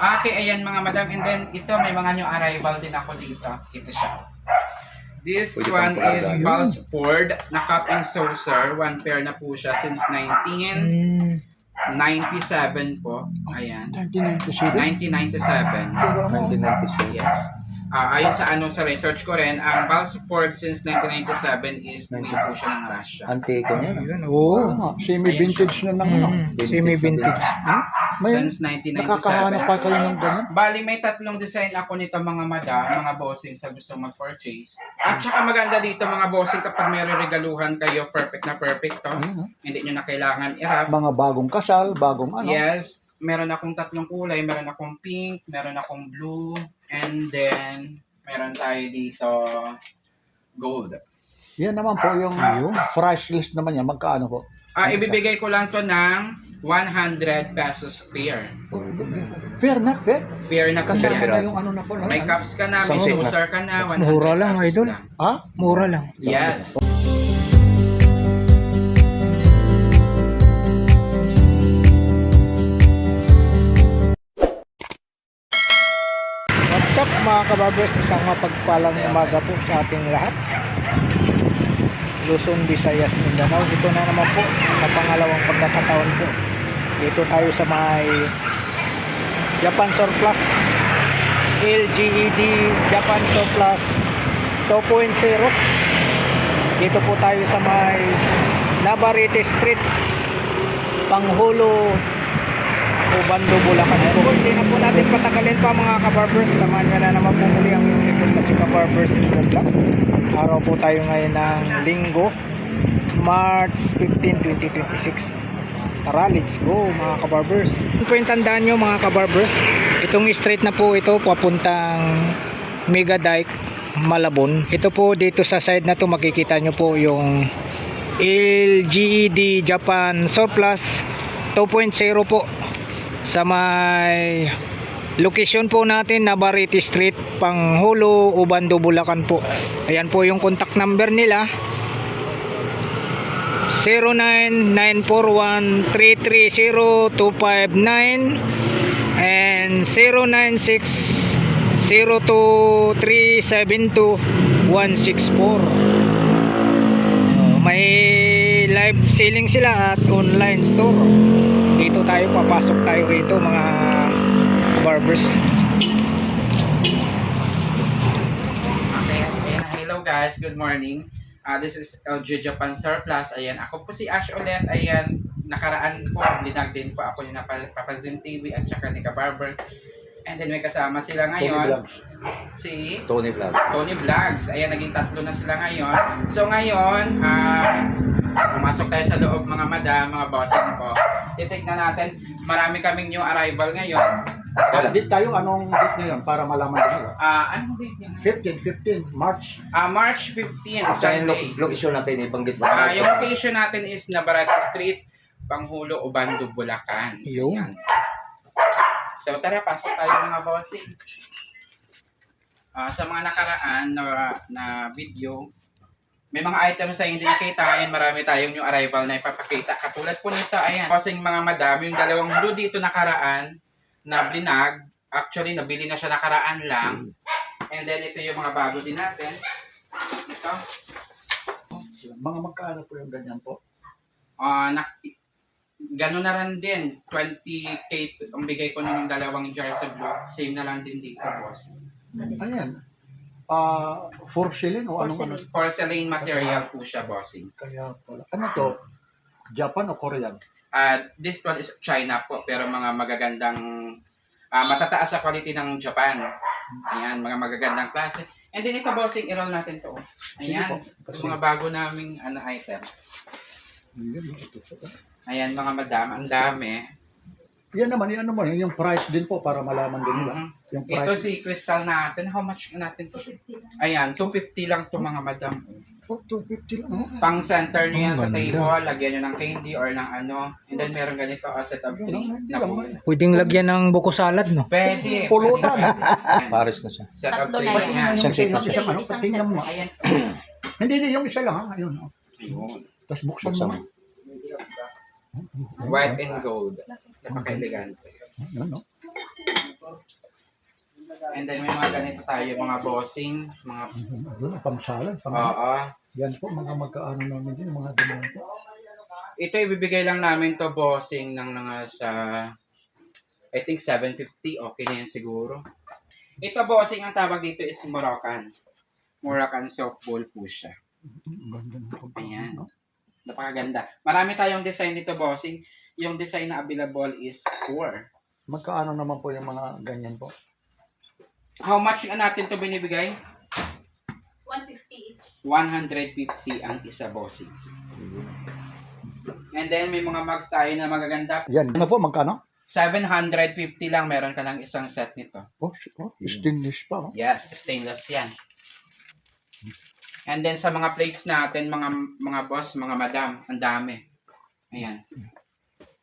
Okay, ayan mga madam. And then, ito, may mga new arrival din ako dito. Ito siya. This Pwede one pang is palaga. Pulse Ford na cup and saucer. One pair na po siya since 1997 po. Ayan. 1997? 1997. Pero ano? 1997. Yes. Ayon sa sa research ko rin, ang Pulse Ford since 1997 is made po siya ng Russia. Antiko niya. Yun, Oo oo. nga, semi-vintage na ng ano. Semi-vintage. May Since 1997. nakakahanap pa kayo ng ganyan? Bali, may tatlong design ako nito mga madam, mga bossing sa gusto mag-purchase. At saka maganda dito mga bossing kapag may regaluhan kayo, perfect na perfect to. Hindi nyo na kailangan i-wrap. Mga bagong kasal, bagong ano. Yes, meron akong tatlong kulay. Meron akong pink, meron akong blue, and then meron tayo dito gold. Yan naman po yung price list naman yan. Magkano po? Ibibigay ko lang to ng 100 pesos pair. Fair na, fair. Pair na po Kasi yan. na yung ano na po. No? May cups ka na, may Samsung saucer ka na, 100 Mura lang, pesos idol. lang. Ha? Mura lang. Yes. What's up mga kabarbers? Isang mapagpalang umaga po sa ating lahat. Luzon, Visayas, Mindanao. Ito na naman po sa pangalawang pagkakataon po. Dito tayo sa may Japan Surplus LGED Japan Surplus 2.0. Dito po tayo sa may Navarrete Street, Panghulo, Ubando, Bulacan po. Hindi na po natin patagalin pa mga kabarbers. Samahan nyo na naman po muli ang inyong likod na si kabarbers in the vlog. Araw po tayo ngayon ng Linggo, March 15, 2026. Tara, let's go mga kabarbers. Ito po yung tandaan nyo mga kabarbers. Itong straight na po ito papuntang Mega Dike, Malabon. Ito po dito sa side na to makikita nyo po yung LGED Japan Surplus 2.0 po. Sa may location po natin Navarrete Street, Panghulo, Ubando, Bulacan po. Ayan po yung contact number nila, 0994133029 and 09602372-164. May live selling sila at online store. Dito tayo, papasok tayo rito mga barbers. Okay, ayan. Hello guys, good morning. This is LG Japan Surplus. Ayan, ako po si Ash ulit. Ayan, nakaraan po, linag din po ako yung Papansin TV at saka ni Kabarbers. And then may kasama sila ngayon. Si Tony Vlog. Tony Vlogs. Ayan, naging tatlo na sila ngayon. So ngayon, pumasok tayo sa loob mga madam, mga bossing ko. Titignan natin, marami kaming new arrival ngayon. Update tayo anong date ngayon para malaman nila. Anong date yan? 15, March. March 15, Saan Sunday. yung location natin ibanggit mo? Yung location natin is Navarrete Street, Panghulo, Ubando, Bulacan. Yo. Ayan. So tara, pasok tayo mga bossing. Sa mga nakaraan na video, may mga items na hindi nakita. Ayan, marami tayong yung arrival na ipapakita. Katulad po nito, ayan. Bossing mga madam, yung dalawang blue dito nakaraan na blinag. Actually, nabili na siya nakaraan lang. And then, ito yung mga bago din natin. Ito. Mga magkano po yung ganyan po? Gano'n na rin din. 20K ang bigay ko nung dalawang jars of blue. Same na lang din dito, boss. Ayan. Porcelain o ano? Porcelain material po siya, bossing. Kaya pala. Ano to? Japan o Korean? This one is China po, pero mga magagandang, matataas sa quality ng Japan. Ayan, mga magagandang klase. And then ito, bossing, i-roll natin to. Ayan, Sige po. mga bago naming items. Ayan, mga madam, ang dami. Yan naman, yan naman. Yung price din po para malaman din nila. Yung Ito price. si crystal natin. How much natin to? Ayan, 250 lang to mga madam. Oh, 250 lang. Pang center nyo yan sa ganda. table, lagyan nyo ng candy or ng ano. And then meron ganito, a set of 3 na po. Pwedeng lagyan ng buko salad, no? Pwede. Pulutan. Ayan, Paris na siya. set of 3 Tatlo na yan. Isang set na siya. Ano, tingnan mo. Ayan. Hindi, yung isa lang ha. Ayun. Oh. Ayun. Tapos buksan Buksan mo. mo. White and gold. Napaka-elegante. Ayun, no? And then may mga ganito tayo, mga bossing, mga Yun, pang-salad. oo. Yan po, mga magkaano namin din, mga ganyan po. Ito ibibigay lang namin to bossing ng mga sa I think 750, okay na yan siguro. Ito bossing ang tawag dito is Moroccan. Moroccan soap bowl po siya. Ganda ng pagkaano, Ayan. no? Napakaganda. Marami tayong design dito bossing. Yung design na available is 4. Magkaano naman po yung mga ganyan po? How much nga natin to binibigay? 150 each. 150 ang isa bossing. And then may mga mugs tayo na magaganda. Yan, ano po, magkano? 750 lang meron ka lang isang set nito. Oh, stainless pa. Oh. Yes, stainless yan. And then sa mga plates natin, mga boss, mga madam, ang dami. Ayan.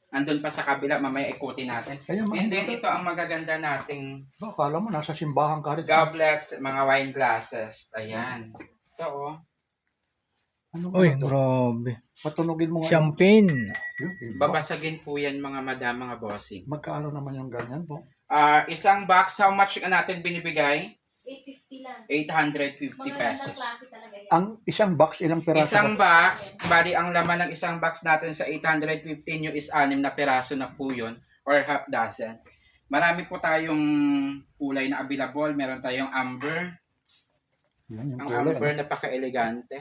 Andun pa sa kabila, mamaya ikutin natin. Ayan, And then ito ang magaganda nating Oh, kala mo, nasa simbahan ka rin. goblets, mga wine glasses. Ayan. Ito oh. Ano Uy, ba ito? grabe. Patunogin mo nga. Champagne. Yun, iba. Babasagin po yan mga madam, mga bossing. Magkaano naman yung ganyan po? Isang box, how much ka natin binibigay? 850 lang. 850 Mga pesos. gandang klase talaga yan. Ang isang box, ilang peraso? Isang box, bali ang laman ng isang box natin sa 850 nyo is 6 na peraso na po yun or half dozen. Marami po tayong kulay na available. Meron tayong amber. Yan, yung Ang kulay, amber ano? napaka-elegante.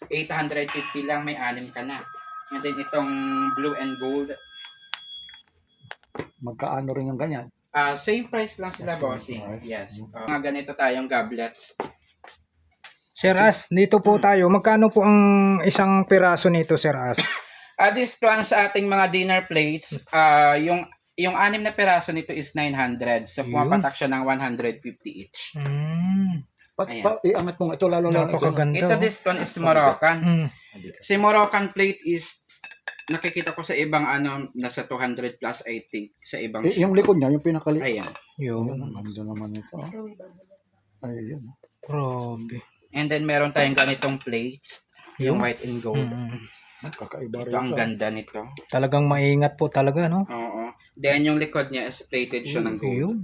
850 lang, may 6 ka na. And then itong blue and gold. Magkaano rin yung ganyan? Same price lang sila, bossing. Yes. Mga ganito tayong goblets. Sir As, dito po tayo. Magkano po ang isang piraso nito, Sir As? This one sa ating mga dinner plates, yung 6 na peraso nito is 900. So, Yun. pumapatak siya ng 150 each. Ayan. Iangat mo nga ito, lalo na ito. Napakaganda. Ito, this one is Moroccan. Mm. Si Moroccan plate is, nakikita ko sa ibang nasa 200 plus, I think, sa ibang Yung likod niya, yung pinakali. Ayan. Yun. Ayan, ganda naman ito. Ayun. Grabe. And then, meron tayong ganitong plates, yung Yun. white and gold. Mm. Kakaiba rin Ito, ang ito. ganda nito. Talagang maingat po talaga, no? Oo. Then, yung likod niya is plated siya ng gold. Yun.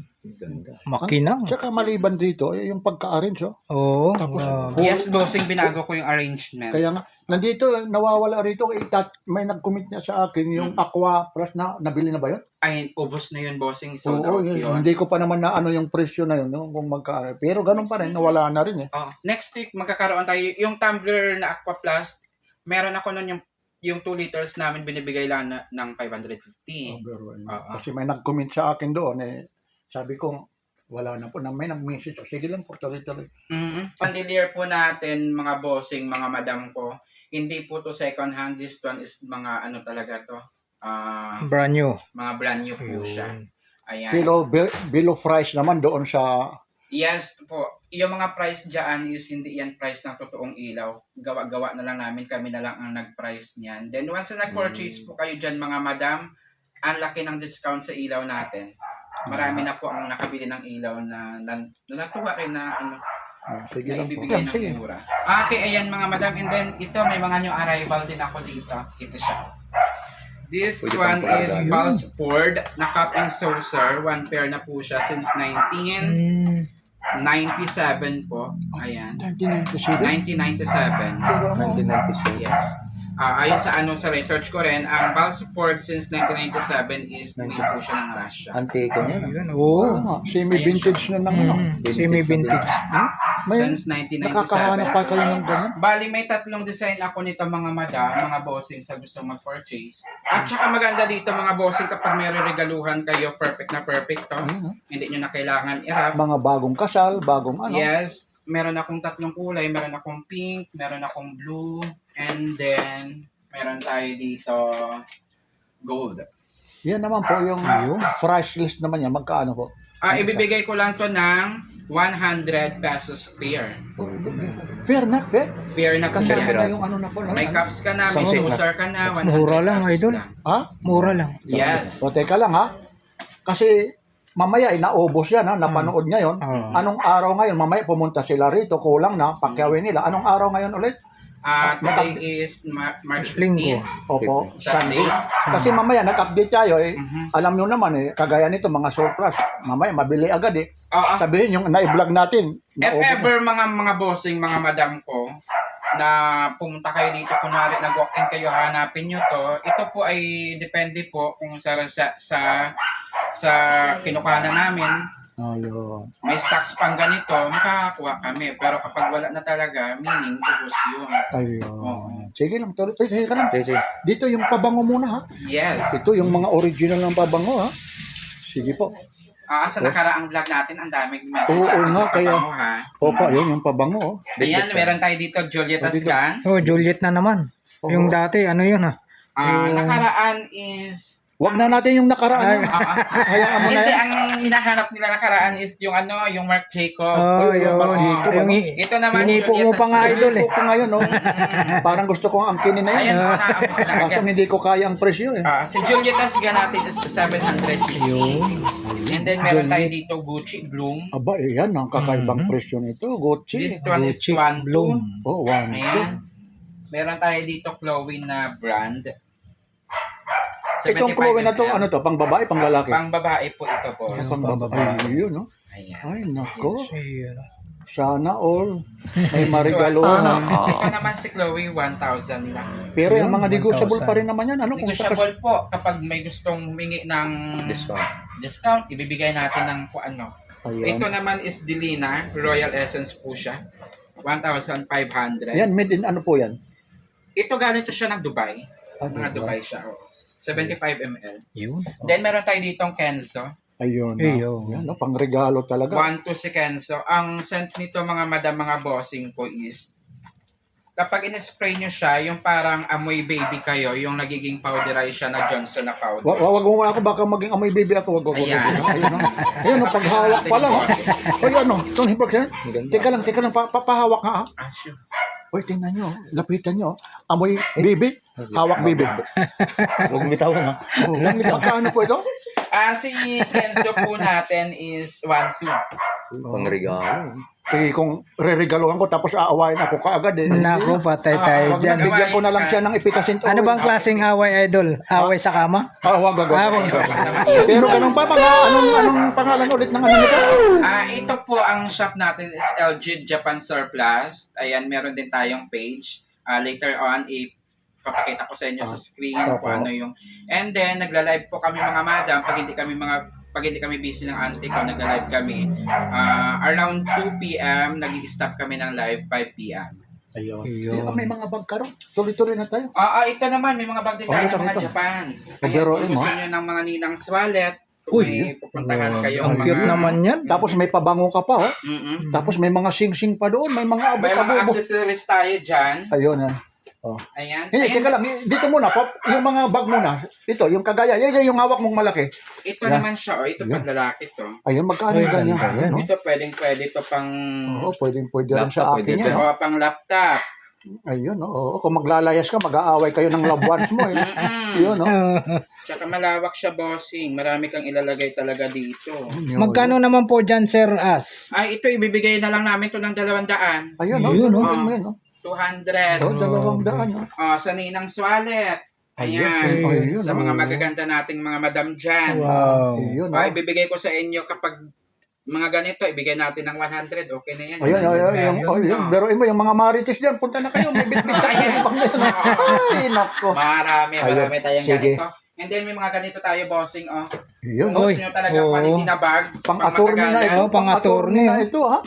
Makinang. Tsaka maliban dito, yung pagka-arrange. Oh. Oo. Tapos, grabe. Yes, bossing, binago ko yung arrangement. Kaya nga, nandito, nawawala rito. May nag-commit niya sa akin yung Aqua Plus na, nabili na ba yun? Ay, ubos na yun, bossing. Sold Oo, out yun. yun. Hindi ko pa naman na ano yung presyo na yun, no, kung magka. Pero ganun pa rin, nawala na rin eh. Oh, next week magkakaroon tayo yung tumbler na Aqua Plus. Meron ako nun yung 2 liters namin binibigay lang ng 550. Kasi may nag-comment sa akin doon eh. Sabi ko, wala na po. May nag-message. Sige lang po, tuloy-tuloy. Pandelier po natin mga bossing, mga madam ko. Hindi po to second hand. This one is mga ano talaga to. Brand new. Mga brand new po Yun. siya. Ayan. Below price naman doon sa. Yes po. Yung mga price dyan is hindi yan price ng totoong ilaw. Gawa-gawa na lang namin. Kami na lang ang nag-price niyan. Then once na nag-purchase po kayo dyan mga madam, ang laki ng discount sa ilaw natin. Marami na po ang nakabili ng ilaw na natuwa rin na Sige na lang po. ibibigay Yan, sige. ng mura. Okay, ayan mga madam. And then ito may mga new arrival din ako dito. Ito siya. This one is Pulse Ford na cup and saucer. One pair na po siya since 1997 po. Ayan. 1997? 1997. Pero ano, Yes. Ayon sa research ko rin, ang Pulse Ford since 1997 is made po siya ng Russia. Antiko niya. Yun. Oo. ano, semi-vintage na ng ano. Semi-vintage. May Since 1997. nakakahanap pa kayo ng ganyan? Bali, may 3 design ako nito mga madam, mga bossing sa gusto mag-purchase. At saka maganda dito mga bossing kapag may regaluhan kayo, perfect na perfect to. Hindi nyo na kailangan i-wrap. Mga bagong kasal, bagong ano. Yes, meron akong 3 kulay. Meron akong pink, meron akong blue, and then meron tayo dito gold. Yan naman po yung price list naman yan. Magkaano po? Ibibigay ko lang to ng 100 pesos pair. Fair na, fair. Pair na po Kasi yan. na yung ano na po. May cups ka na, may Samsung na. saucer ka na, 100 Mura lang, pesos idol. lang. Ha? Mura lang. Yes. O teka lang ha. Kasi mamaya naubos yan ha. Napanood ngayon. Oo. Anong araw ngayon? Mamaya pumunta sila rito. Kulang na. Pakyawin nila. Anong araw ngayon ulit? Today is March 15. Linggo. Opo, Sunday. Sunday. Kasi mamaya nag-update tayo eh. Mhm. Alam nyo naman eh, kagaya nito mga surplus. Mamaya mabili agad eh. Oo. Sabihin yung na-vlog natin. If ever mga bossing, mga madam ko, na pumunta kayo dito, kunwari nag-walk-in kayo, hanapin nyo to, ito po ay depende po kung sa kinukuhanan namin. Ayun. May stocks pang ganito, makakakuha kami. Pero kapag wala na talaga, meaning ubos yun. Ayun. Oo. Sige lang, tuloy. Sige ka lang. Sige. Dito yung pabango muna ha. Yes. Ito yung mga original ng pabango ha. Sige po. Sa nakaraang vlog natin, ang daming message Oo, sa akin nga, sa kaya- pabango, ha. Opo, yun yung pabango. Oh. Ayan, meron tayo dito, Julieta's Dito. Gun. Oh, Juliet na naman. Oo. Yung dati, ano yun ha? Nakaraan is... Wag na natin yung nakaraan. Ay. Hayaan mo na Hindi, yan. ang hinahanap nila nakaraan is yung yung Mark Jacob. Oh, Ay, yun. Mariko, Yung ano? Ito naman, Hinipo mo pa nga, idol eh. Hindi ko ngayon, no? Parang gusto kong angkinin na Ayan, yan. naabot na Kaso agad. hindi ko kaya ang presyo eh. Si Julieta's Gun natin is 700. Yun. And then meron tayo dito Gucci Bloom. Aba, eh, yan ang kakaibang Mhm. presyo nito. Gucci. This one is Gucci 1 Bloom. Oh, one. Ayan. Meron tayo dito Chloe na brand. Itong 75 Chloe na to, ml. ano to? Pang babae, pang lalaki? Pang babae po ito po. Ay, pang babae. Yun, no? Ayan. Ay, nako. Ayun. Sana all. May marigalo. Ito naman si Chloe, 1,000 lang. Pero yung mga 1,000. negotiable pa rin naman yan. Ano kung Negotiable po kapag may gustong humingi ng discount, ibibigay natin ng kung ano. Ayan. Ito naman is Delina, Royal Essence po siya. 1,500. Yan, made in ano po yan? Ito ganito siya ng Dubai. Ah, Mga Dubai siya. 75 ml. Yun. Then meron tayo ditong Kenzo. Ayun. Ayun. Yan, no, pang regalo talaga. 1 to si Kenzo. Ang scent nito mga madam, mga bossing po is kapag in-spray nyo siya, yung parang amoy baby kayo, yung nagiging powderize siya na Johnson na powder. Wag mo ako, baka maging amoy baby ako. Wag. Ayan. Ayun, no? Ayun, no, paghawak pa lang. Oh. Ay, ano, Tony Hibok yan. Teka lang, papahawak nga. Ha? Sure. Uy, tingnan nyo, lapitan nyo. Amoy baby, hawak baby. Huwag bitawan ha. Oh, magkano po ito? Si Kenzo po natin is 1-2. Pangregalo. Eh, kung re-regaluhan ko tapos aawayin ako kaagad eh. Nako, patay tayo Wag na, dyan. bigyan ko na lang siya ng ipikasin. Ano bang klaseng away, idol? Away sa kama? Wag. Wag. Pero ganun pa, mga anong pangalan ulit ng ano nito? Ito po ang shop natin is LG Japan Surplus. Ayan, meron din tayong page. Later on, papakita ko sa inyo sa screen Opo. kung ano yung... And then, nagla-live po kami mga madam pag hindi kami busy ng auntie ko, nagla-live kami. Around 2 p.m., nag-i-stop kami ng live 5 p.m. Ayun. Ayun. May mga bag ka ron. Tuloy-tuloy na tayo. Ito naman, may mga bag din tayo Ito, ng mga ito. Japan. Pero, Kung gusto nyo ng mga ninang's wallet, Uy, may pupuntahan kayong Ang cute naman yan. Tapos may pabango ka pa, oh. Mm-mm. Tapos may mga sing-sing pa doon. May mga May mga abot-abo. accessories tayo dyan. Ayun, Ayan. Hindi, teka lang. Dito muna, Pop. Yung mga bag muna. Ito, yung kagaya. Yan yung hawak mong malaki. Ito Yan. naman siya. Ito Yan. pang lalaki to. Ayun, magkano Ay, yung ganyan? ganda yan, No? Ito pwede to pang... Oo, pwede rin sa Laptop, akin pwede yan. O, pang laptop. Ayun, oo. Kung maglalayas ka, mag-aaway kayo ng loved ones mo. Eh. Mm-mm. Yun, no? Tsaka malawak siya, bossing. Marami kang ilalagay talaga dito. Magkano naman po dyan, Sir As? Ito ibibigay na lang namin to ng 200. Ayun, no? Yun, no? Ayun, no? 200. Oh, 200, no? Sa ninang's wallet. Ayun, Ayan. ayun, Sa no? mga magaganda nating mga madam dyan. Wow. Ayun, no? Ibibigay ko sa inyo kapag mga ganito, ibigay natin ng 100. Okay na yan. Ayun, 100 ayun. pesos, Ayun. no? Pero yung mga marites dyan, punta na kayo. May bitbit tayo. Ayan. Ay, nako. Marami Ayun. tayong Sige. ganito. And then may mga ganito tayo, bossing, Ayun, Kung no? gusto nyo talaga Oo. quality na bag, Pang-attorney na ito. Oo, pang-attorney, na ito, ha?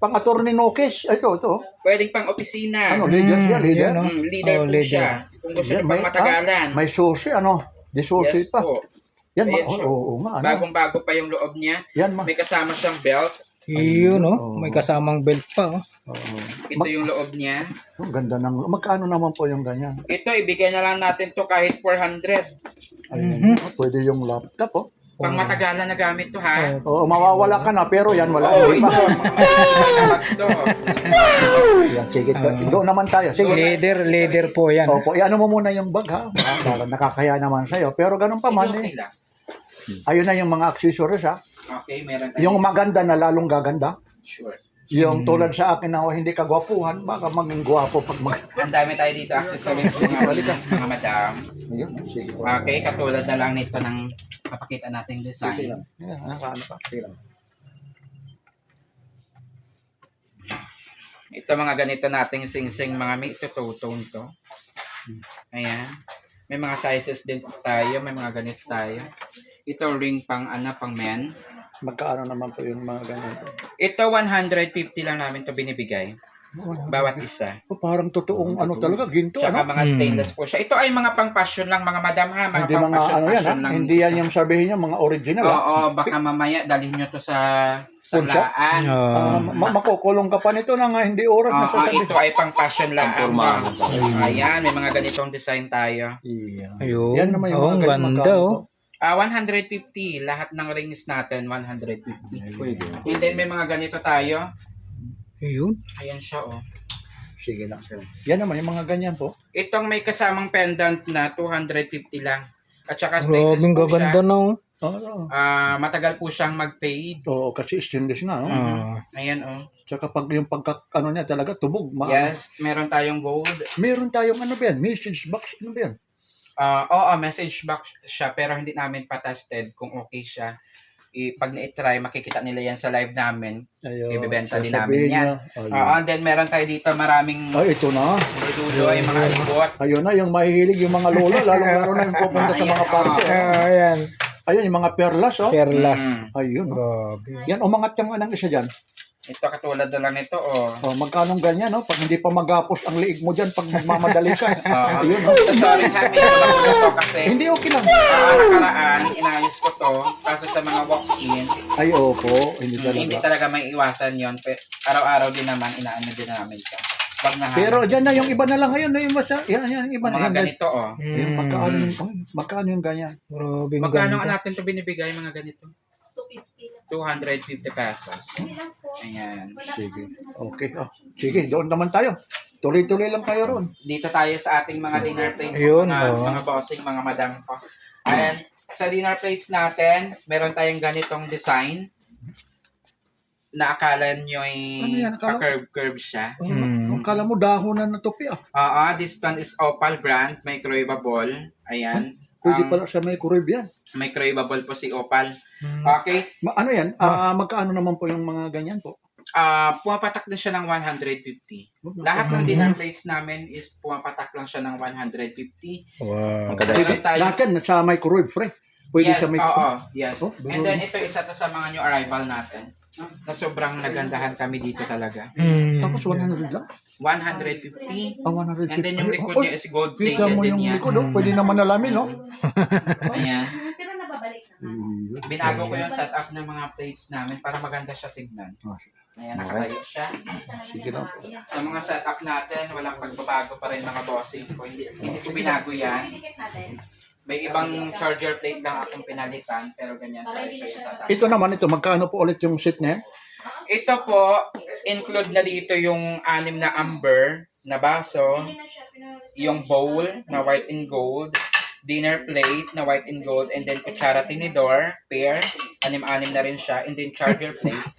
Pang-attorney no case. Ito. Pwedeng pang opisina. Ano, leader siya, leader? Yun, no? Leader Oh, po leader. siya. Kung gusto nyo May- pang matagalan. May susi, ano? Di susi Yes pa. po. Yan, Ayan siya. oo nga, ano? Bagong-bago pa yung loob niya. Yan, ma. May kasama siyang belt. Yun, no? Oo. May kasamang belt pa, oh. Oo. Ito yung loob niya. Ang ganda ng... Magkano naman po yung ganyan? Ito, ibigay na lang natin to kahit 400. Ayun, pwede yung laptop, oh. Pang matagalan na gamit to, ha? Oo, mawawala ka na, pero yan, wala. Oo, Hindi ito. pa. Mga matagalan na bag to. Yan, sige, doon naman tayo. Sige. Leader po yan. Opo, ano mo muna yung bag, ha? Para nakakaya naman sa'yo. Pero ganun pa man, Okay eh. lang. Ayun na yung mga accessories, ha? Okay, meron tayo. Yung maganda na lalong gaganda. Sure. Yung tulad sa akin na hindi kagwapuhan, baka maging gwapo pag mag... Ang dami tayo dito accessories mga madam. Ayun, sige. Okay, katulad na lang nito ng papakita nating design. Yeah, ano pa? Sige lang. Ito mga ganito nating sing-sing, mga may two-tone to. Ayan. May mga sizes din tayo, may mga ganito tayo. Ito ring pang pang men. Magkaano naman po yung mga ganito? Ito 150 lang namin to binibigay. Bawat isa. Oh, parang totoong ano talaga, ginto, Tsaka ano? mga stainless po siya. Ito ay mga pang passion lang mga madam ha, mga Hindi pang mga passion, ano yan, ha? lang. Hindi yan yung sabihin niya, mga original, ha? Oo, baka mamaya dalhin nyo to sa Punsa? laan. Makukulong ka pa nito na nga, hindi oras na Oo, sasabihin. ito ay pang passion lang. Pormahan. Ayan, may mga ganitong design tayo. Iya. Ayun. Yan naman yung Oh, mga ang ganyan ganda, magkano oh. po. 150. Lahat ng rings natin, 150. And then may mga ganito tayo. Ayun. Ayan siya, oh. Sige lang, sir. Yan naman yung mga ganyan po. Itong may kasamang pendant na 250 lang. At saka stainless Grabing po siya. gaganda na, oh. Oo. Matagal po siyang mag-fade. Oo, kasi stainless nga, no? Ayan, oh. Tsaka pag yung ano niya talaga, tubog. Yes, meron tayong gold. Meron tayong ano ba yan? Message box, ano ba yan? Oo, message box siya pero hindi namin pa-tested kung okay siya. Pag na-try, makikita nila yan sa live namin. Ayun, Ibibenta din sasabihin namin yan. niya, ayun. And then meron tayo dito maraming Ay, ito na. duduloy, mga ibot. Ayun na, yung mahihilig yung mga lola, lalo-lalo na yung pupunta sa mga party. Ayan. Ayun, yung mga perlas, oh. Perlas. Ayun, oh. Grabe. Yan, umangat yung anong isa dyan. Ito katulad na lang ito, oh. Oh, magkanong ganyan, no? Pag hindi pa magapos ang liig mo dyan, pag magmamadali ka. Ayun, no? Sorry, ha, medyo magulo to kasi Hindi, okay lang. nakaraan, inayos ko to. Kaso sa mga walk-in, Ay, opo. Hindi hindi talaga. talaga may iwasan yon. Araw-araw din naman, inaano din namin ka. Pag nahan, Pero dyan na, yung iba na lang ngayon, na yung masa. Yan, yung iba na. mga Yan, ganito, oh. yan, magkano yung ganyan? Grabing Magkano ganda. natin to binibigay, mga ganito? 250 lang. 250 pesos. Hindi lang po. Ayan. Wala Sige. pa. Okay, oh. Sige, doon naman tayo. Tuloy-tuloy lang tayo ron. Dito tayo sa ating mga dinner plates, Ayun, mga bossing, mga madam ko. Ayan, sa dinner plates natin, meron tayong ganitong design na akala nyo ay Ano yan, akala? pa-curve siya. Kung kala mo dahonan na topi, ah. This one is Opal brand, microwavable. Ayan. Pwede pala sa may kurib yan. Microwavable po si Opal. Okay. Ano yan? Magkaano naman po yung mga ganyan po? Pumapatak din siya ng 150. Lahat ng dinner plates namin is pumapatak lang siya ng 150. Wow. Pwede, Meron tayo- lahat yan sa microwave, pre. Pwede Yes, sa may... yes. Oh, And then ito isa to sa mga new arrival natin. Na sobrang nagandahan kami dito talaga. Tapos 100 lang? 150. 150. And then yung likod niya is gold Kita plated mo din yung yan. likod, oh. Pwede naman nalamin, no? Ayan. Pero nababalik naman. Binago ko yung setup ng mga plates namin para maganda siya tignan. Ayan, nakatayo siya. Sige lang. Sa mga setup natin, walang pagbabago pa rin mga bossing ko. Hindi ko binago yan. Didikit natin. May ibang charger plate lang akong pinalitan, pero ganyan pa rin siya yung setup. Ito naman, magkano po ulit yung set na yan? Ito po, include na dito yung 6 na amber na baso, yung bowl na white and gold, dinner plate na white and gold, and then kutsara tinidor, pair, 6 na rin siya, and then charger plate.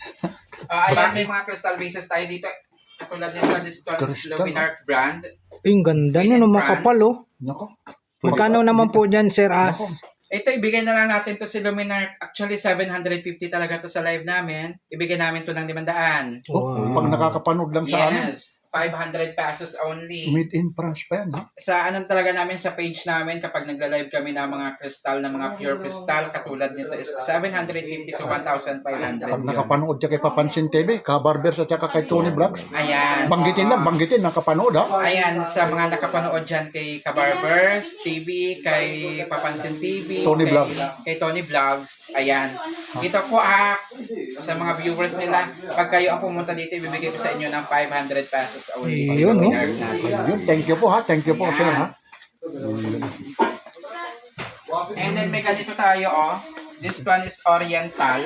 Ayan, may mga crystal vases tayo dito. Katulad nito, this one is Crystal, Luminart brand. Ang ganda na, no, makapal, oh. Nako. Magkano naman po dyan, Sir As? Ito, ibigay na lang natin to si Luminart. Actually, 750 talaga to sa live namin. Ibigay namin to ng 500. Oh, pag nakakapanood lang sa amin, Yes, 500 pesos only. made in France pa yan, ha? Sa anong talaga namin sa page namin kapag nagla-live kami ng mga crystal na mga pure crystal katulad nito is 750 to 1,500 Pag yun. nakapanood ka kay Papansin TV, ka-barber sa tsaka kay Tony Vlogs, Ayan. banggitin, nakapanood, ha? Ayan, sa mga nakapanood dyan kay Kabarbers TV, kay Papansin TV, Tony kay, Vlogs. kay Tony Vlogs. Ayan. Dito po sa mga viewers nila, pag kayo ang pumunta dito, ibibigay ko sa inyo ng 500 pesos only. Yun, no? Ayun, thank you po, ha? Thank you po, sir, ha? And then may ganito tayo, oh. This one is Oriental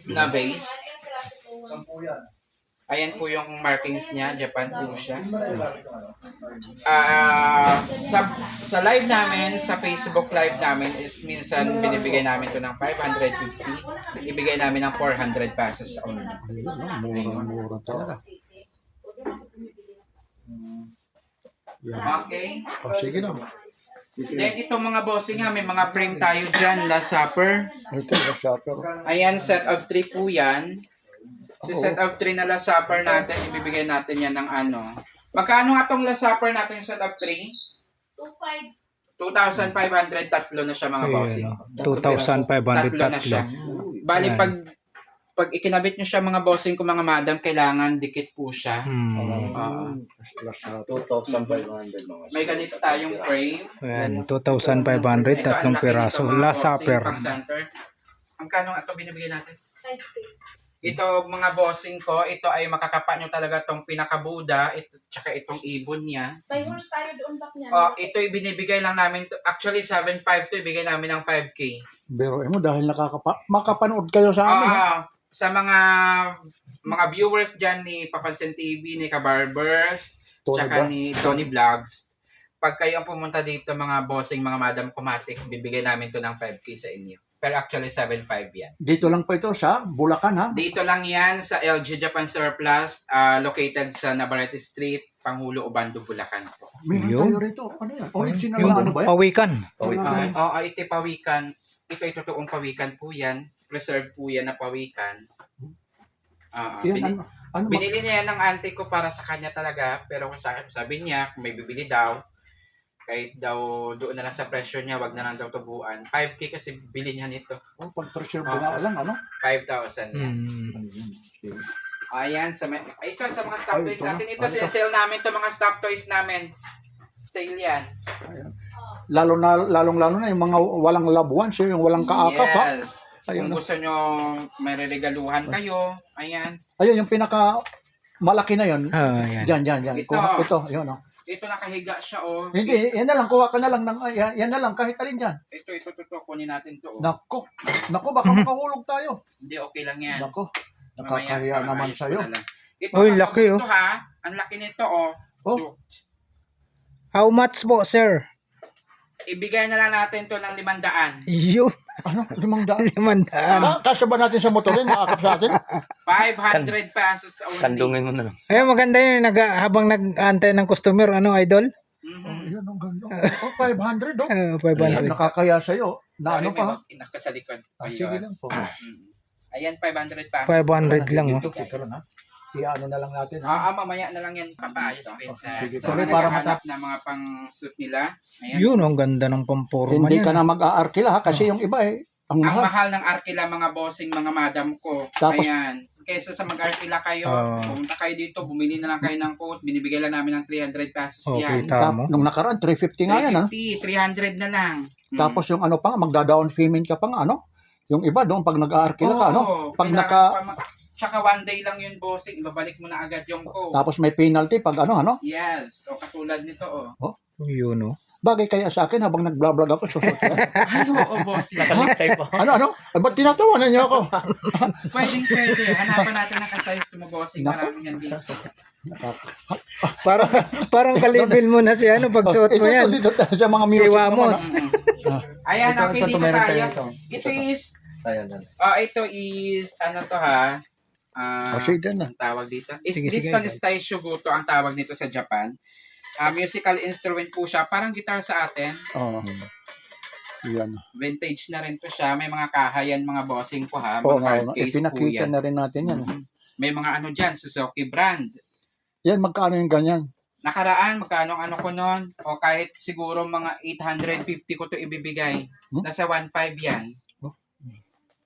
na base. Ayan po yung markings niya, Japan po siya. Sa live namin, sa Facebook live namin is minsan binibigay namin to ng 550. Ibigay namin ng 400 pesos only. Mura talaga. Yan. Okay. Oh, sige lang. Then itong mga bossing ha, may mga frame tayo dyan, last supper. Ito, yung shopper. Ayan, set of 3 po yan. Si set of 3 na last supper natin, ibibigay natin yan ng ano. Magkano nga tong last supper natin yung set of 3? 2,500, tatlo na siya mga bossing. Ayan, 2,500 Tatlo na siya. Bali, Ayan. pag ikinabit nyo siya mga bossing ko mga madam, kailangan dikit po siya. Oo. 2,500 mga. May ganito tayong frame. Ayan, 2,500, tatlong piraso. Last supper. Pang center. Magkano ito binibigay natin? Ito mga bossing ko, ito ay makakapa nyo talaga tong pinakabuda, ito, tsaka itong ibon niya. May horse tayo doon pak niya. Ito ibinibigay lang namin, actually 7.5 to, ibigay namin ng 5K. Pero mo dahil makapanood kayo sa amin. ha? Sa mga viewers dyan ni Papansin TV, ni Kabarbers, Tony tsaka ba? ni Tony Vlogs, pag kayo ang pumunta dito mga bossing, mga madam kumatik, bibigay namin to ng 5K sa inyo. Pero actually 7.5 yan. Dito lang po ito sa Bulacan ha. Dito lang yan sa LG Japan Surplus, located sa Navarrete Street, Pangulo, Obando, Bulacan po. Meron Yun. tayo rito. Ano yan? Original Yung na ano ba yan? pawikan. Ito pawikan. Ito ay totoong pawikan po yan. Preserve po yan na pawikan. Yan, ano ba? Binili niya yan ng auntie ko para sa kanya talaga. Pero kung sa akin, sabi niya, kung may bibili daw, kahit daw doon na lang sa presyo niya, wag na lang daw tubuan. 5K kasi bili niya nito. Oh, pag-pressure ko na lang, ano? 5,000 yan. Ayan, ito sa mga stock Ay, toys ito na. natin. Ito, Ay, ito. sale namin to mga stock toys namin. Sale yan. Ayan. Lalong-lalo na yung mga walang loved ones, yung walang kaakap ha. Yes. Ayun Kung na. gusto nyo may regaluhan kayo, ayan. Ayun, yung pinaka malaki na yun. Ayan. Diyan. Ito. Ito, yun oh. Ito nakahiga siya, oh. Hindi, yan na lang, kuha ka na lang ng, yan na lang, kahit alin dyan. Ito, kunin natin to, oh. Nako, baka makahulog tayo. Hindi, okay lang yan. Nako, Mamaya, nakakahiya naman ayos ko sa'yo. na lang. Ito, Uy, ang laki, ito, oh. ha. Ang laki nito, oh. Oh. So, How much po, sir? ibigay na lang natin to ng 500. Yun, Ano, 500? 500. Kasya ba natin sa motor yun, makakap sa atin? 500 pesos only. Kandungin mo na lang. Eh, maganda yun, habang nag-antay ng customer, ano, idol? Oh, yun, ang ganda. Oh, 500, oh. 500. Nakakaya sa'yo. Sorry, Na ano may pa? mag-inak ka sa likod. Sige Ayun. lang po. Ayan, 500 pesos. 500 lang, oh. Ito lang ha. Iano na lang natin ha. Mamaya na lang yan papaayos din sa Sige, sa tuloy mga para naghahanap na mga pang-suit nila. Ayan. Yun, ang ganda ng pamporma Hindi niya. ka na mag-aarkila ha, kasi yung iba ang Ang mahal. mahal ng arkila mga bossing, mga madam ko. Tapos- Ayan. Kaysa sa mag-arkila kayo, Ah. pumunta kayo dito, bumili na lang kayo ng coat, binibigay lang namin ng 300 pesos Okay, yan. tama. Nung nakaraan, 350 nga yan ha. 300 na lang. Tapos yung ano pa nga, magda-down payment ka pa nga, ano? Yung iba doon, pag nag-aarkila ka, ano? Pag Tsaka one day lang yun, bossing. Ibabalik mo na agad yung coat. Tapos may penalty pag ano? Yes. O katulad nito, oh. Yun, oh. Bagay kaya sa akin habang nag-vlog ako, susot yan. Ay, oo, bossing. Nakalipay pa. Ano? Ba't tinatawanan niyo ako? Pwede. Hanapan natin ang kasize mo, bossing. Naku. Marami yan dito. Parang kalibel mo na si ano, pag suot mo yan. Ito sa mga Si music Wamos. Ayan, Ito, okay, ito, dito meron tayo. tayo Ito is, Ayan. ito is, ano to ha? Sige na. Ang tawag dito? Is Sige, this sige. Tanistai Shuguto ang tawag nito sa Japan. Musical instrument po siya. Parang guitar sa atin. Oo. Yan. Vintage na rin to siya. May mga kahayan, mga bossing po ha. Oo Mga nga, hard no? case po Ipinakita yan. na rin natin yan. Mhm. May mga ano dyan, Suzuki brand. Yan, magkano yung ganyan? Nakaraan, magkano ang ano ko nun? O kahit siguro mga 850 ko to ibibigay. Nasa 1.5 yan.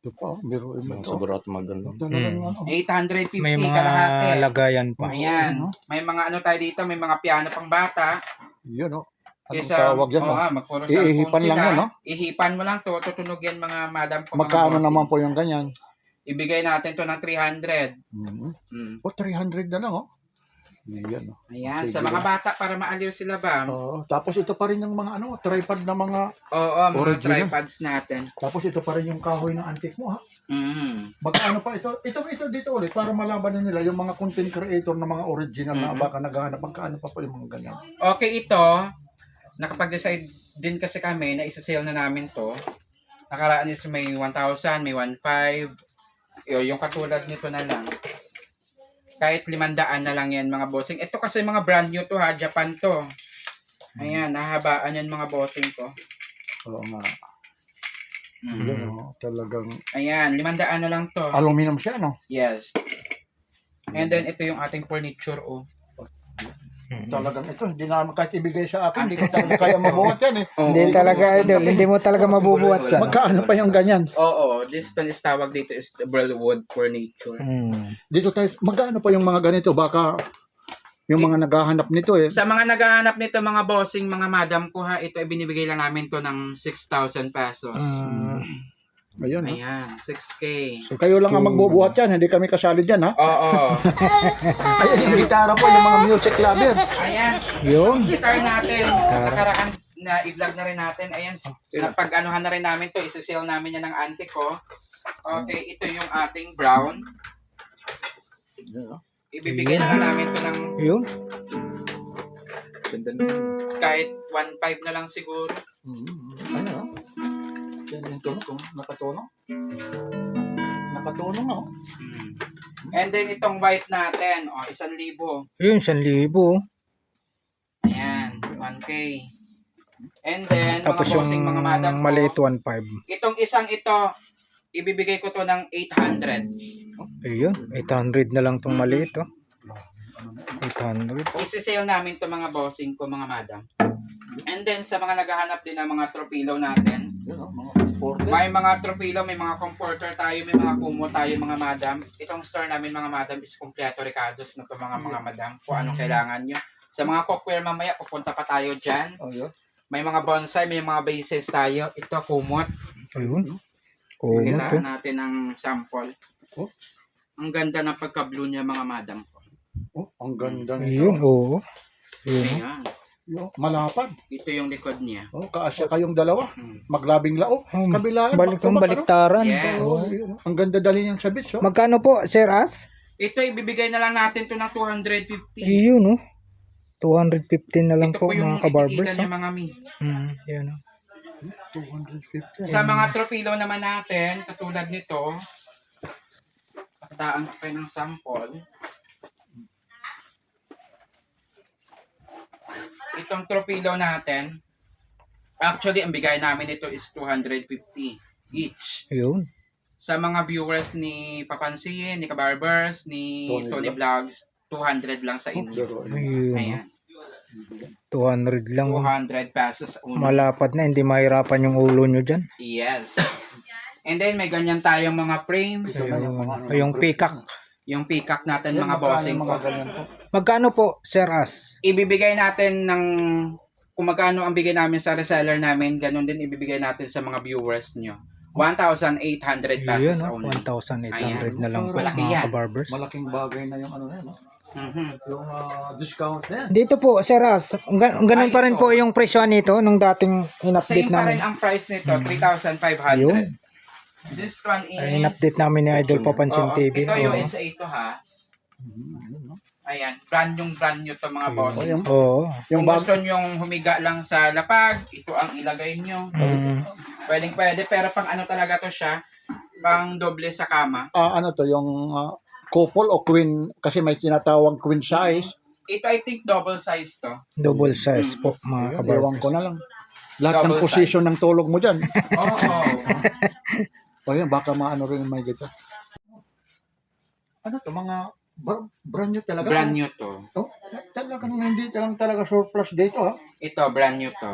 Ito pa, biro mo ito. Siguro at maganda. Talagang ano. 850 May mga kalahati. lagayan pa. Ayan. Oo, no? May mga ano tayo dito, may mga piano pang bata. Yun, no? Anong Kesa, tawag yan, no? magpuro Ihipan cellphone lang sila. yan, no? Ihipan mo lang to, tutunog yan mga madam ko. Magkano mga bossing. naman po yung ganyan? Ibigay natin to ng 300. Mhm. Mm. O, 300 na lang, oh. Ayan, oh. Ayan, Sige sa mga lang. bata para maaliw sila ba? Oo. Tapos ito pa rin yung mga tripod na mga, Oo, mga Original. tripods natin. tapos ito pa rin yung kahoy ng antique mo, ha? Mm. Magkano pa ito? Ito dito ulit para malaman na nila yung mga content creator na mga original na Mhm. baka naghahanap. Magkano pa po yung mga ganyan? Okay, ito, nakapag-decide din kasi kami na isa-sale na namin to. Nakaraan is may 1,000, may 1,500. Yung katulad nito na lang. Kahit 500 na lang yan mga bossing. Ito kasi mga brand new to ha, Japan to. Ayan, nahabaan yan mga bossing ko. Oo nga. Mm. Yan, oh. Talagang Ayan, 500 na lang to. aluminum siya, no? Yes. And then ito yung ating furniture oh. Talagang ito, hindi naman kahit ibigay sa akin, hindi ko talaga kaya mabuhat yan, eh. Hindi talaga, idol. Hindi mo talaga mabubuhat yan. Magkano pa yung ganyan? Oo, this one is tawag dito is the Burlwood furniture. Dito tayo, magkano pa yung mga ganito? Baka yung mga naghahanap nito, eh. Sa mga naghahanap nito mga bossing, mga madam ko ha, ito ay binibigay lang namin to ng 6,000 pesos. Ayun, no? Ayan, 6K. Kayo lang ang magbubuhat yan, hindi kami kasali dyan, ha? Oo. Ayun, yung gitara po, yung mga music lover. Ayan, Yun. guitar natin. Nakaraan na i-vlog na rin natin. Ayan, napag-anuhan na rin namin to. Isa-sale namin yan ng auntie ko. Okay, ito yung ating brown. Ibibigay na lang namin to ng Yun. kahit 1,500 na lang siguro. Ano, no? Yan yung tunog, oh. Nakatunog. Nakatunog, oh. Mm. And then itong white natin, 1,000. Yun, 1,000. Ayan, 1K. And then, Tapos mga yung bossing, mga madam ko, maliit 1,500. itong isang ito, ibibigay ko to ng 800. Ayun, 800 na lang tong maliit, oh. 800. Isi-sale namin to mga bossing ko, mga madam. And then, sa mga naghahanap din ng mga tropilo natin, Yan, oh, mga supporter. may mga tropilo, may mga comforter tayo, may mga kumo tayo, mga madam. Itong store namin, mga madam, is kompleto Ricardo's na to, mga madam, kung anong kailangan nyo. Sa mga cookware mamaya, pupunta pa tayo dyan. Oh, yun. May mga bonsai, may mga bases tayo. Ito, kumot. Ayun. Kumot, oh. Kailangan natin ng sample. Oh. Ang ganda ng pagka-blue niya, mga madam ko. Oh, ang ganda Ayun, nito. oo. Ayun. Ayan. Yo, malapad. Ito yung likod niya. Oh, kaasya kayong dalawa. Hmm. Maglabing lao. Kabila. Baliktaran. Yes. Oh, yun. Ang ganda dali niyang sa beach, oh. Magkano po, Sir As? Ito, ibibigay na lang natin to ng 250. Ayun, oh. 215 na lang Ito po, po yung mga kabarbers. etiqueta niya, mga mi. Yan, oh. 250. Sa mga tropilo naman natin, katulad nito, pakitaan ko kayo ng sample. Itong tropilo natin, actually, ang bigay namin ito is 250 each. Ayun. Sa mga viewers ni Papansin, ni Kabarbers, ni Tony Tony Vlogs, 200 lang sa inyo. Ayun. Ayan, 200 lang. 200 pesos only. Malapad na, hindi mahirapan yung ulo nyo dyan. Yes. And then, may ganyan tayong mga frames. Ayun. Yung peacock. Yung peacock natin, mga bossing ko. Mga ganyan po. Magkano po, Sir As? Ibibigay natin ng, kung magkano ang bigay namin sa reseller namin, ganun din ibibigay natin sa mga viewers nyo. 1,800 pesos Ayun, oh. only. 1,800 na lang po, Malaki mga yan. kabarbers. Malaking bagay na yung ano na yan, no? Mhm. Yung discount na yan. Dito po, Sir As, ganun pa rin Ay, ito. po yung presyo nito nung dating in-update Same pa rin namin. ang price nito, 3,500. Yun. This one is... Ay, in-update namin ni Idol Papansin Oo, TV. ito Oo. USA ito ha. Yun, no? Ayan, brand new to mga boss. Oh, yung, Oo. yung Kung bag, gusto nyong humiga lang sa lapag, ito ang ilagay nyo. Pwede, pero pang ano talaga to siya, pang doble sa kama. ano to, yung couple o queen, kasi may tinatawag queen size. Ito I think double size to. Double size po, mga Ewan ko kabarbers. na lang. Lahat ng Double position size. ng tulog mo dyan. Oo. O yun, baka maano rin may gito. Ano to, mga brand new talaga. Brand new to. Oh, talagang hindi lang talaga surplus dito, ha? Ito, brand new to.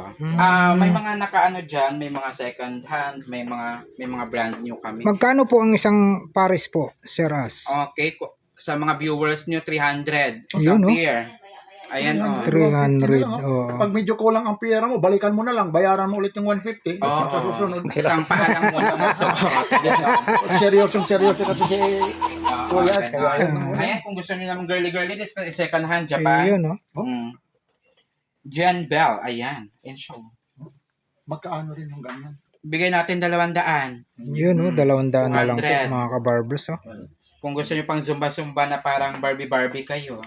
May mga nakaano dyan, may mga second hand, may mga brand new kami. Magkano po ang isang pares po, Sir As? Okay, sa mga viewers nyo, 300. Yun, Isang no? pair. Ayan, oh. 300. lang, Oh. Pag medyo kulang ang pera mo, balikan mo na lang, bayaran mo ulit yung 150. Oo, Sa susunod. isang paa lang muna mo. So, Seryoso kasi si Kuya. Kaya ayun. ayan, kung gusto niyo naman girly-girly, this is second hand Japan. Ayun, no? Jen Bell, ayan. In show. Magkaano rin yung ganyan? Bigay natin 200. Yun, no? 200 na lang po 200. mga kabarbers, oh. Kung gusto niyo pang zumba-zumba na parang Barbie Kayo.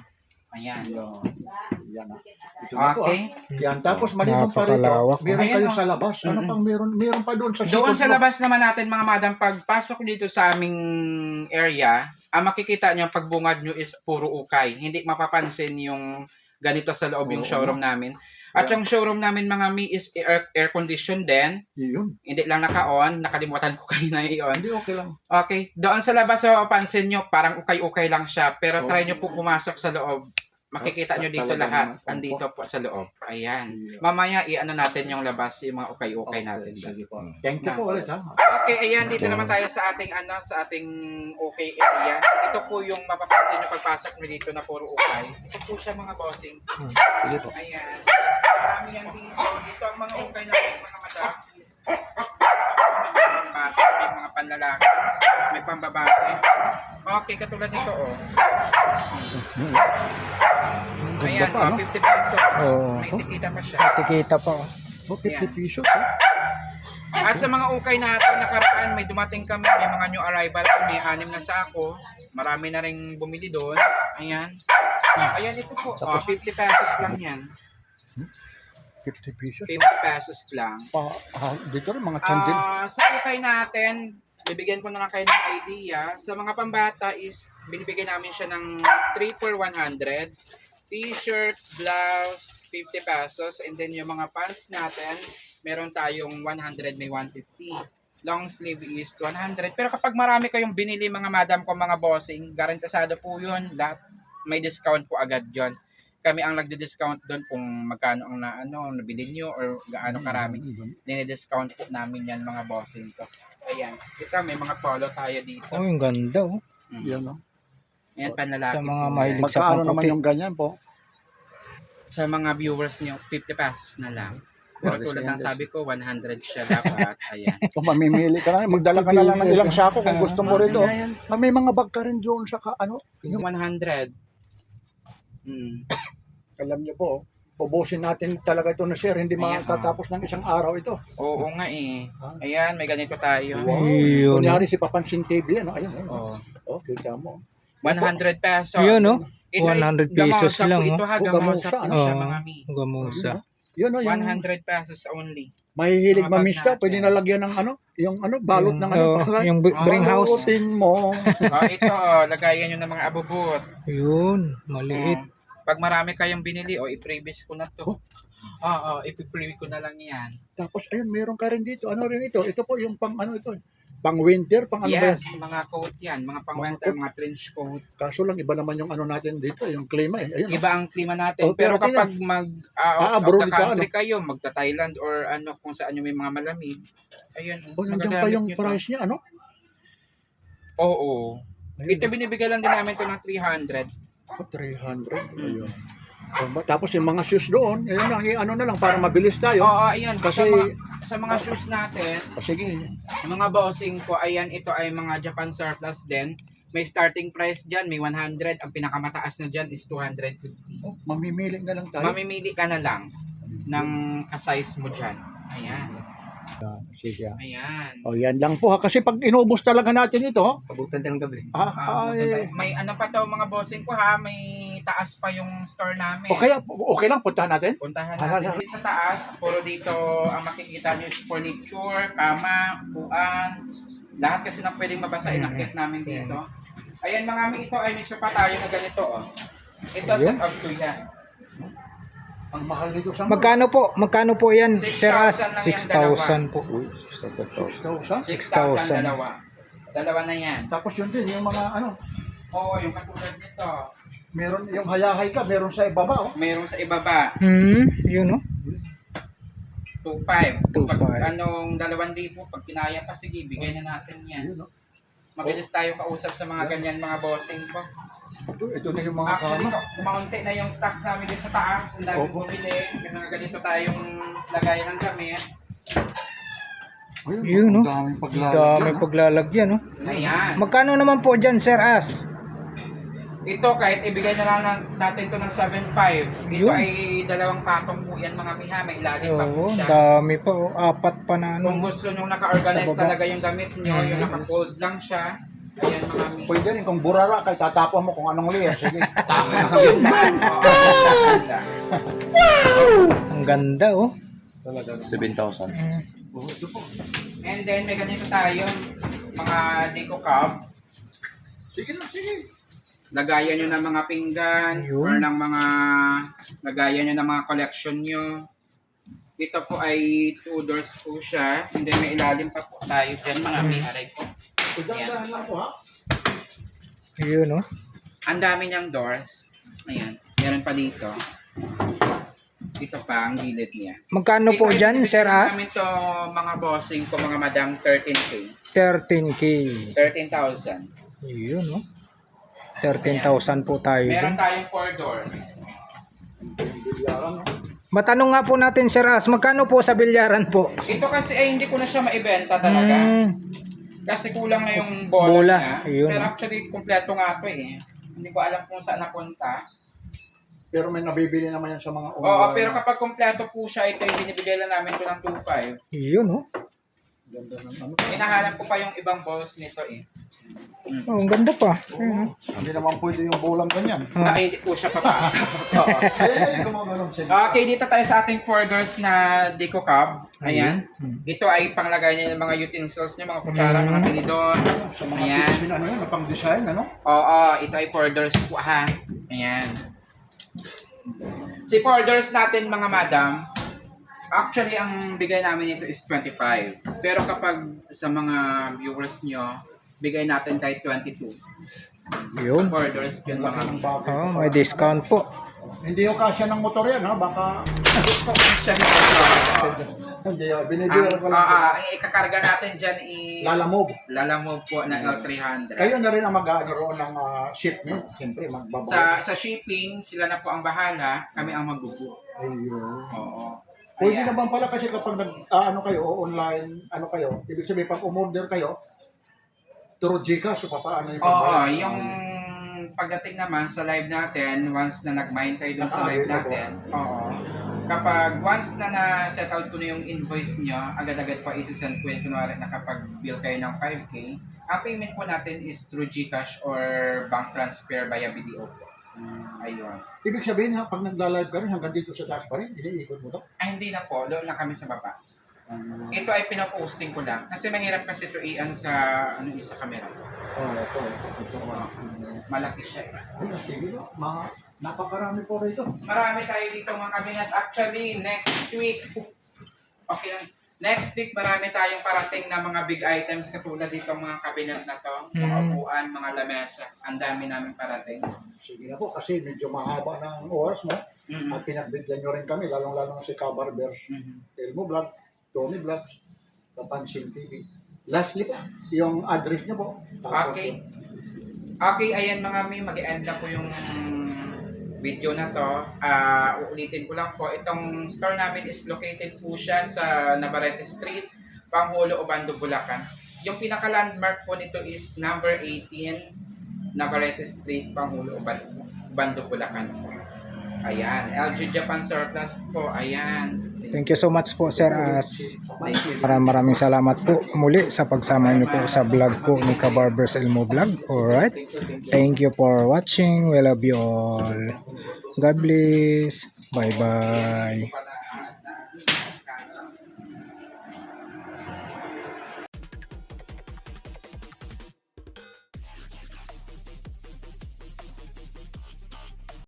Ayan. Yan na. Ito na po. Okay. Yan. Tapos maliban pa rito, Napakalawak. meron Ayan, kayo oh. sa labas. Ano pang meron pa doon sa Doon sikod sa mo? labas naman natin mga madam, pagpasok dito sa aming area, ang makikita nyo pagbungad nyo is puro ukay. Hindi mapapansin yung ganito sa loob yung Oo. showroom namin. At yung showroom namin mga mi is air condition din. Yun. Hindi lang naka-on. Nakalimutan ko kayo na i-on. Hindi okay lang. Okay. Doon sa labas, mapapansin nyo, parang ukay-ukay lang siya. Pero Oo. try nyo po pumasok sa loob. Makikita nyo dito Talaga lahat. naman. Andito po sa loob. Ayan. Yeah. Mamaya, i-ano natin yung labas, yung mga ukay-ukay natin. Sige po. Thank you po ulit ha. Okay, ayan, dito naman tayo sa ating sa ating okay area. Ito po yung mapapansin nyo pagpasok nyo dito na puro ukay. Ito po siya mga bossing. Sige po. Ayan. Marami yan dito. Dito ang mga ukay na mga madam is may pambata, may mga panlalaki, may pambabae. Okay, katulad nito oh. Ayan, pa, no? 50 pesos. Oo. May tikita pa siya. Tikita pa, oh. Oh, 50 Ayan. pesos ha. At sa mga ukay natin nakaraan, may dumating kami, may mga new arrival kami, 6 na sako. Marami na rin bumili doon. Ayan. Ayan ito po. 50 pesos lang yan. 50 pesos. 50 pesos lang. Dito rin mga chandil. Sa ukay natin, bibigyan ko na lang kayo ng idea. Sa mga pambata is, binibigyan namin siya ng 3 for 100. T-shirt, blouse, 50 pesos. And then yung mga pants natin, meron tayong 100, may 150. Long sleeve is 100. Pero kapag marami kayong binili mga madam ko, mga bossing, garantisado po yun. Lahat may discount po agad yon. Kami ang nagdi-discount doon kung magkano ang nabili nyo or gaano karami. Dini-discount po namin yan mga bossing ko. Ayan. Ito may mga polo tayo dito. Oh, yung ganda, oh. Yan no. Ayan, panlalaki Sa mga po mahilig yan. sa Magkaano naman pangputi. yung ganyan po? Sa mga viewers nyo, 50 pesos na lang. Pero tulad ng sabi ko, 100 siya dapat. Ayan. Kung mamimili ka lang, magdala ka na lang ng ilang sako kung gusto mo rito. Ayan. May mga bag ka rin doon sa Yung 100. alam niyo po, ubusin natin talaga ito na share, hindi Ayan, matatapos ng isang araw ito. Oo nga eh. Ayan, may ganito tayo. Yun, Kunyari si Papansin TV, ano? Ayun, ayun. Oh. Oh, kita mo. 100 pesos. Yun, no? Ito, 100 pesos gamosa po lang, ito oh. ha, gamosa po Gamosa, siya Oo. mga mi. Gamusa. Yun, no, yung 100 pesos only. mahihilig Mga bag mamista, natin. pwede nalagyan ng yung balot ng ano. Yung bring house. Balutin mo. Ito, lagayan nyo ng mga abubot. Yun, maliit. Pag marami kayong binili, i-previous ko na to. I-preview ko na lang yan. Tapos, ayun, meron ka rin dito. Ano rin ito? Ito po yung pang ano ito. Pang winter, pang ano ba yan? Yes, mga coat yan. Mga pang-winter, coat. mga trench coat. Kaso lang, iba naman yung ano natin dito, yung klima eh. Ayun, Iba ang klima natin. Oh, pero pero kapag out of abroad the ka, country kayo, magta-Thailand or kung saan nyo may mga malamig, ayun. oh, nandiyan pa magagamit yung nyo to. price niya, ano? Oo. Ayun, Ito binibigay lang din namin to ng 300. 300. Ayun. Tapos yung mga shoes doon, ayun lang, ano na lang, para mabilis tayo. Oo, ayan. Kasi- sa mga shoes natin, Sige. yung mga bossing ko, ayan, ito ay mga Japan surplus din. May starting price dyan, may 100. Ang pinakamataas na dyan is 250. Oh, mamimili na lang tayo. Mamimili ka na lang ng ka-size mo dyan. Ayan. Sige. Ayan. Oh, yan lang po ha. Kasi pag inubos talaga natin ito, Pabutan tayo ng gabi. May ano pa to mga bossing ko ha, may taas pa yung store namin. okay lang, puntahan natin. Puntahan Hala. natin sa taas. Puro dito ang makikita nyo is furniture, kama, upuan. Lahat kasi na pwedeng mabasa inakit namin dito. Ayan mga mi, ito ay may pa tayo na ganito oh. Ito set of 2 yan. Ang mahal nito sa Magkano po yan, 6,000 Sir As? lang yan, 6,000 po. Uy, 6,000. 6,000 dalawa. Dalawa na yan. Tapos yun din, yung mga ano, Oo, yung katulad nito. meron yung hayahay ka, meron sa ibaba. Oh. Mayroong sa ibaba, Yun, no? 2,500. 2,500. Pag anong 2,000, pag pinaya pa, sige, bigay na natin yan. Ayun, oh. Mabilis tayo kausap sa mga ganyan mga bossing ko. Ito na yung mga Actually, kama. kumaunti na yung stocks namin dito sa taas. Ang dami Opo. bumili. May mga ganito tayong lagayan ng gamit. Ayun, Yun, no? ang daming Dami paglalagyan. no? paglalagyan, no? Ayan. Magkano naman po dyan, Sir As? Ito, kahit ibigay na lang natin to ng 7.5. Ito Yun. ay dalawang patong po yan mga miha. May ilalim pa po Oo, siya. dami pa. Oh. Apat pa na Kung ano. gusto nyo naka-organize Sa baba. talaga yung gamit nyo, yung naka-fold lang siya. Ayan mga miha. Pwede rin kung burara kay tatapon mo kung anong layer. Sige. Tama na kami. Ang ganda, oh. Talaga. 7,000. Oh, ito po. And then may ganito tayo, mga deco cup. Sige na, sige. Lagayan nyo ng mga pinggan Yun. or ng mga lagayan nyo ng mga collection nyo. Ito po ay 2 doors po siya. And then may ilalim pa po tayo dyan mga miharay po. Dahan-dahan lang po ha. Yun, oh. Ang dami niyang doors. Ayan. Meron pa dito. Dito pa ang gilid niya. Magkano po Ito ay dyan, binibigyan Sir As? namin to mga bossing ko, mga madam, 13K. 13K. 13,000. Yun, oh. 13,000 po tayo Meron dun. tayong 4 doors. Bilyaran, no? Matanong nga po natin, Sir As, magkano po sa bilyaran po? Ito kasi ay hindi ko na siya maibenta talaga. Kasi kulang na yung bola, Bola, niya. ayun. Pero actually, kumpleto nga ito eh. Hindi ko alam kung saan napunta. Pero may nabibili naman yan sa mga Oo, pero kapag kumpleto po siya, ito yung binibigay lang namin ito ng 2.5. Yun, oh. Ganda ng ano. Hinahanap ko pa yung ibang balls nito eh. Oh, ang ganda pa. Ayun, oh. Hindi naman pwede yung bulang ganyan. Ay, hindi po siya papasok. Oo. Ay, gumagano'n siya. Okay, dito tayo sa ating 4 doors na deco cub. Ayan. Ito ay panglagay niya ng mga utensils niya, mga kutsara, mga tinidor. Sa mga Ayan. kitchen, ano yan, pang design, ano? Oo, ito ay 4 doors po ha. Ayan. Si 4 doors natin mga madam, actually ang bigay namin ito is 25. Pero kapag sa mga viewers nyo, bigay natin kahit 22. Yun. 4 doors yun mga Ang bagay. Oh, may discount po. Hindi yung kasya ng motor yan, ha? Baka, siya. hindi, binibilang ko lang. Ang ikakarga natin dyan is Lalamove. Lalamove po na L300. Kayo na rin ang mag-ano roon ng shipment. Siyempre, magbabayad. Sa shipping, sila na po ang bahala, kami ang magbubuo. Ayun. Oo. Pwede Ayan. naman pala kasi kapag ano kayo, online, ano kayo, ibig sabihin pag umorder kayo, through Gcash, so papaano yung Oo, pagbayad? yung pagdating naman sa live natin, once na nag-mine kayo dun sa live natin, oo. Kapag once na na-settle ko na yung invoice nyo, agad-agad po isi-send ko yun, kunwari nakapag-bill kayo ng 5K, ang payment po natin is through Gcash or bank transfer via BDO po. Ayun. Ibig sabihin ha, pag nagla-live ka rin, hanggang dito sa taas pa rin, iniikot mo to? Ay, hindi na po. Doon na kami sa baba. Ito ay pinaposting ko lang. Kasi mahirap kasi ito iyan sa, sa camera. Ito. Malaki siya. Ay, sige no. Napakarami po rito. Marami tayo dito mga kabinet. Actually, next week, okay lang. Next week, marami tayong parating na mga big items katulad dito mga kabinet na to. Mga upuan, mga lamesa. Ang dami namin parating. Sige na po, kasi medyo mahaba ng oras mo. Mhm. At pinagbigyan nyo rin kami, lalong-lalong si Kabarbers, Mhm. Elmo Vlog, Tony Vlogs, Kapansin TV. Lastly po, yung address nyo po. Okay. Okay, ayan mga mi, mag-end na po yung video na to. Uulitin ko lang po, itong store namin is located po siya sa Navarrete Street, Pangulo, Obando, Bulacan. Yung pinaka-landmark po nito is number 18, Navarrete Street, Pangulo, Obando, Bulacan. Ayan, LG Japan Surplus po, ayan. Thank you so much po, Sir As. Thank you. Maraming salamat po muli sa pagsama niyo po sa vlog po ni Kabarbers Elmo Vlog. Alright. Thank you for watching. We love you all. God bless. Bye-bye.